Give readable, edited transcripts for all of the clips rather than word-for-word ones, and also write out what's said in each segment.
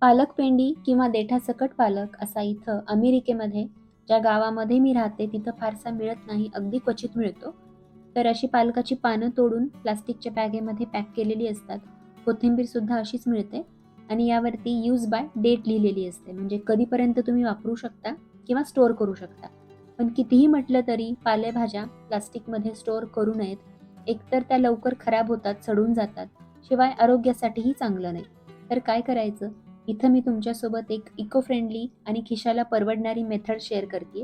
पालक पेंडी किंवा देठासकट पालक असा इथं अमेरिकेमध्ये ज्या गावामध्ये मी राहते तिथं फारसा मिळत नाही, अगदी क्वचित मिळतो. तर अशी पालकाची पानं तोडून प्लास्टिकच्या बॅगेमध्ये पॅक केलेली असतात. कोथिंबीर सुद्धा अशीच मिळते आणि यावरती यूज बाय डेट लिहिलेली असते, म्हणजे कधीपर्यंत तुम्ही वापरू शकता किंवा स्टोअर करू शकता. पण कितीही म्हटलं तरी पालेभाज्या प्लास्टिकमध्ये स्टोअर करू नयेत. एकतर त्या लवकर खराब होतात, सडून जातात, शिवाय आरोग्यासाठीही चांगलं नाही. तर काय करायचं? इथं मी तुमच्यासोबत एक इको फ्रेंडली आणि खिशाला परवडणारी मेथड शेअर करते.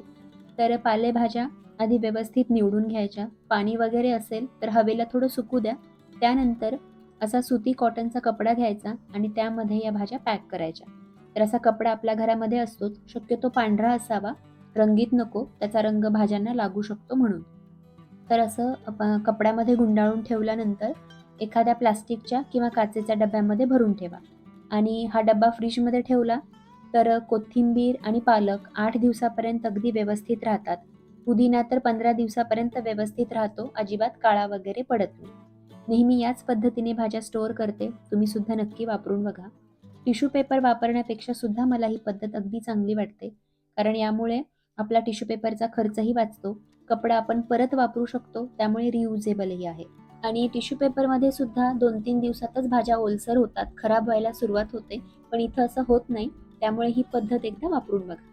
तर पालेभाज्या आधी व्यवस्थित निवडून घ्यायच्या. पाणी वगैरे असेल तर हवेला थोडं सुकू द्या. त्यानंतर असा सुती कॉटनचा कपडा घ्यायचा आणि त्यामध्ये या भाज्या पॅक करायच्या. तर असा कपडा आपल्या घरामध्ये असतोच. शक्यतो पांढरा असावा, रंगीत नको, त्याचा रंग भाज्यांना लागू शकतो म्हणून. तर असं कपड्यामध्ये गुंडाळून ठेवल्यानंतर एखाद्या प्लास्टिकच्या किंवा काचेच्या डब्यामध्ये भरून ठेवा आणि हा डब्बा फ्रीजमध्ये ठेवला तर कोथिंबीर आणि पालक 8 दिवसापर्यंत अगदी व्यवस्थित राहतात. पुदिना तर 15 दिवसापर्यंत व्यवस्थित राहतो, अजिबात काळा वगैरे पडत नाही. नेहमी याच पद्धतीने भाज्या स्टोअर करते. तुम्ही सुद्धा नक्की वापरून बघा. टिश्यू पेपर वापरण्यापेक्षा सुद्धा मला ही पद्धत अगदी चांगली वाटते. कारण यामुळे आपला टिश्यू पेपरचा खर्चही वाचतो. कपडा आपण परत वापरू शकतो, त्यामुळे रियुजेबलही आहे. आणि टिश्यू पेपरमध्ये सुद्धा 2-3 दिवसातच भाज्या ओलसर होतात, खराब व्हायला सुरुवात होते. पण इथं असं होत नाही. त्यामुळे ही पद्धत एकदा वापरून बघा.